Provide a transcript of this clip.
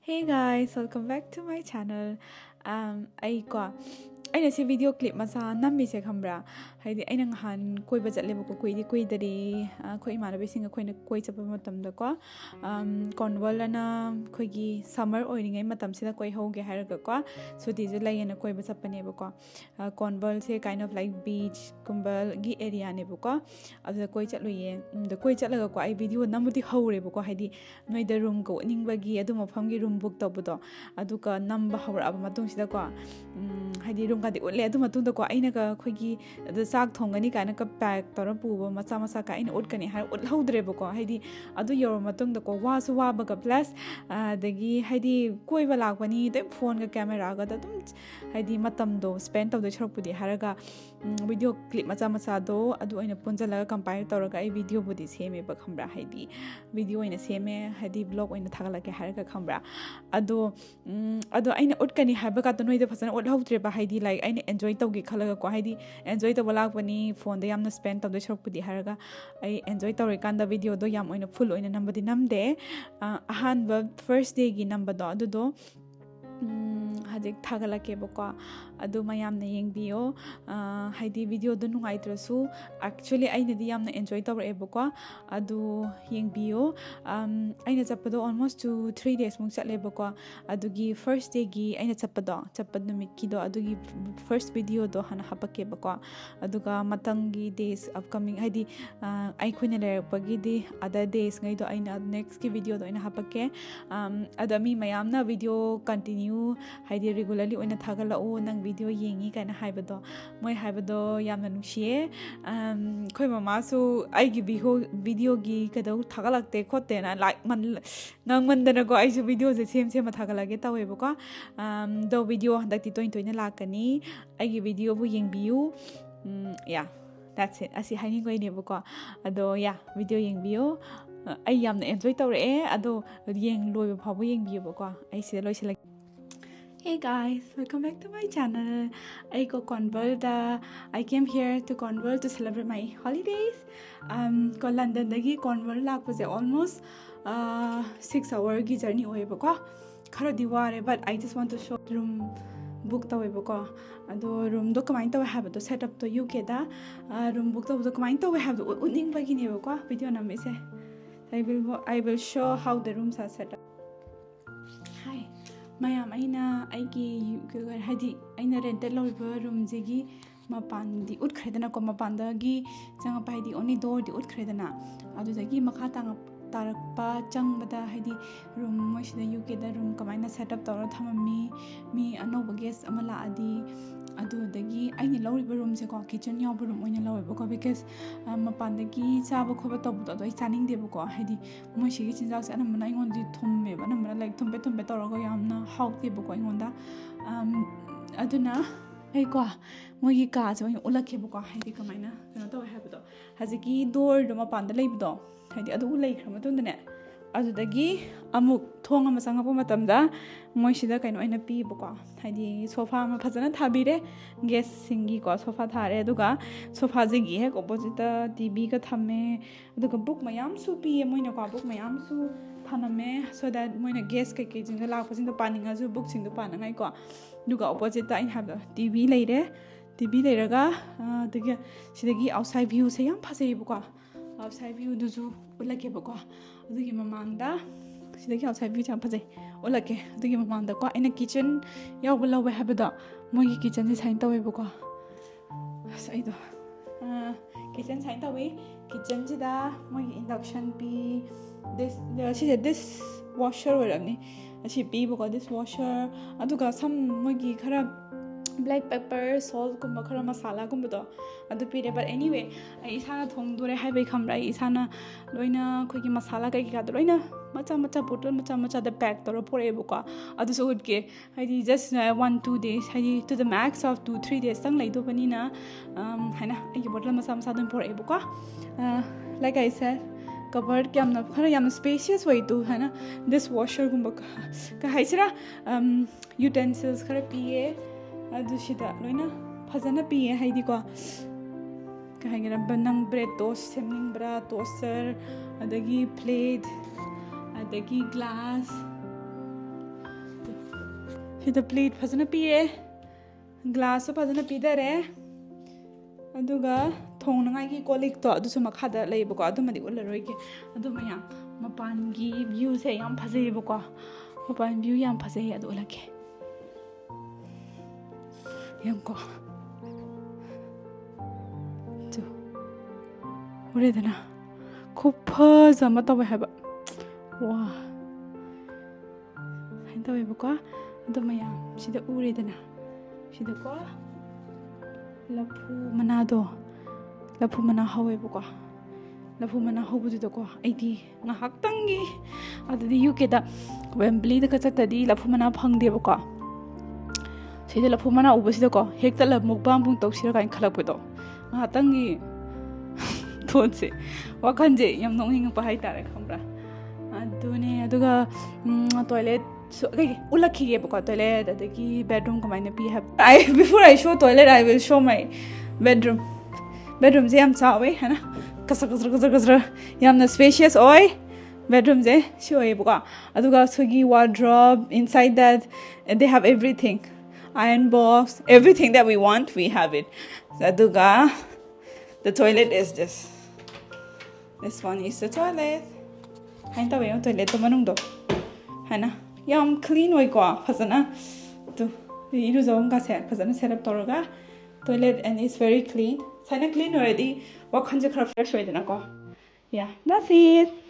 Hey guys, welcome back to my channel. I ko aina se video clip masa nammi se khambra haidi aina han koi ba jatle ba ko koi dari khoi manabe singa khoi na koi chapa matam da ko Cornwall na khoi gi summer oiringai matam sida koi hoge haraga ko suti ju lai na koi ba chapane ba ko Cornwall se kind of like beach kumbal gi area ne ba ko adu koi chatlu ye da koi chatlaga ko ai video namudi hore ba ko haidi noi da room ko ningba gi adu mafam gi room book tawbudo adu ka namba hawra ba matung sida ko haidi room ka di utle adu matung da ko aina ka khoi gi adu sak thongani kana ka pack tora pu macha macha ka aina ut kani har ut hawdre ba ko haidi adu yor matung da ko wa su wa ba ka plus dagi haidi koi ba lak bani de phone ka camera ga da dum haidi matam do spend tawde chhok pudi haraga video clip macha macha do adu aina punjala compare toraga ai video budi seme ba khambra haidi video aina seme haidi vlog aina thagala ke haraga khambra ado aina ut kani haba ka to noida phasana ut hawdre ba haidi like aina enjoy tawgi khalaga ko haidi enjoy to balak bani phone da yamna spend tawde chhok pudi haraga ai enjoy tawre kanda video do yam oina full oina nambadi namde ahan ba first day gi number do adu do hajik thagala ke boko adu mayam na yengbiyo haidi video do nungai trasu actually aina di yamna enjoy tawre boko adu yengbiyo aina chapado almost to 3 days mung chatle boko adugi first day gi aina chapad numit ki do adugi first video do hana hapake boko aduga matangi days upcoming haidi ai khoina le pagi di other days ngai do aina next ki video do aina hapake adami mayam na video continue haidi regularly oina thagala o nang video yengi kana haibado moi haibado yamna nungsiye khoi mama su ai gi video gi kadau thagalakte khote na like man ngang mandana ko ai su video je sem thagalage tawe boko do video handakti toin lakani ai gi video bu yengbiu yeah that's it asi haini ko ne boko ado yeah video yengbiu ai yamna enjoy tawre ado yeng loi phabu yengbiu boko ai se loi select. Hey guys, welcome back to my channel. I go Cornwall. I came here to Cornwall to celebrate my holidays. Ko London dagi Cornwall lak was almost 6 hour gi journey hoye bako. Khara diware but I just want to show room book tawe bako. Ado room do kamain tawe have to set up to UK da room book tawe do kamain tawe have to uning bagi ne bako video na me se. I will show how the rooms are set up. Hi. Mayam aina aigi hadi aina rented loiba room jegi mapan di ut khredana ko mapan da gi changa pai di only door di ut khredana adu jagi makha tang tarakpa changbada hadi room moisida UK da room kamaina set up tawra thamami mi anoba guest amala adi adu dagi aina loriba room se ko kitchen yaw room oina loiba ko because mapan dagi chaba khoba tabu do ai chaning deba ko hadi moisi gi chinjak se anamana ingon di thumme ba namana like thumbe tawra go yamna hauti ba ko ingon da aduna ai ko mogi ka so ulakhe ba ko hadi kamaina no to have do haziki door do mapan da leibdo hadi adu ulai khama tundane adudagi amuk thong ama sangapa matamda moisida kaino aina pi boko hadi sofa ma phajana thabire guest singi ko sofa thare aduga sofa jigi he opposite TV ka thame aduga book mayam su pi moina ko book mayam su thaname so that moina guest kai kai jinga lak pasin da paninga ju book sing da panangai ko duga opposite I have TV leiraga aduga sidagi outside view se yam phasei boko outside view duju ulake bako adugi mamangda sidagi outside view cham phajai ulake adugi mamangda ko ina kitchen yaw bulawe habada mogi kitchen se sign tawe bako saido kitchen sign tawe kitchen jida mogi induction pi this washer warani achi pi bako this washer aduga some mogi khara black pepper salt kumba khara masala kumba do adu pire but anyway ai isana thongdore hai bai khamra isana loina khogi masala kai ka do loina macha bottle macha the pack tor pore buka adu so good ke haidi just 1-2 days haidi to the max of 2-3 days tang lai do pani na haina ai bottle macha dum pore buka like I said cupboard kyamna khara yam spacious way to hai na this washer gumba ka haisira utensils khara piye adu shida loina phajana piye haidi ko ka hagira banang bread toast semning bra toaster adagi plate adagi glass Sida plate fazana piye glass fazana pidare aduga thong nangai ki kolik to adu suma khada leibo ko adu madi ularoi ke adu maya mapan gi view se yam phasei bo ko mapan view yam phasei adu ulake yam ko jo ure dana khub phaza ma tawe haba wa hain tawe bo ko adu maya sida ure dana sida ko lapu manado lapu mana hawe bo ko lapu mana hobu du ko aidi nga haktangi adu UK da Wembley da ka chatadi lapu mana phangde bo ko sida lapu mana ubu sida ko hekta la mukbang bung tok sira kain khalak do nga tangi thonse wakanje yam nonging pa hai tare khambra adune aduga toilet so okay ulakhi ge ko toilet adagi bedroom ko maina pi have I before I show toilet I will show my bedroom je am chawe hana kasra yam na spacious oi bedroom je show e buka aduga sogi wardrobe inside that they have everything iron box everything that we want we have it aduga the toilet is this one is the toilet hain tawe toilet to manung do hana yam clean oi ko phasana to iru zawam ka se phasana set up toraga toilet and it's very clean sana clean already wa khanje khara fresh hoidena ko yeah that's it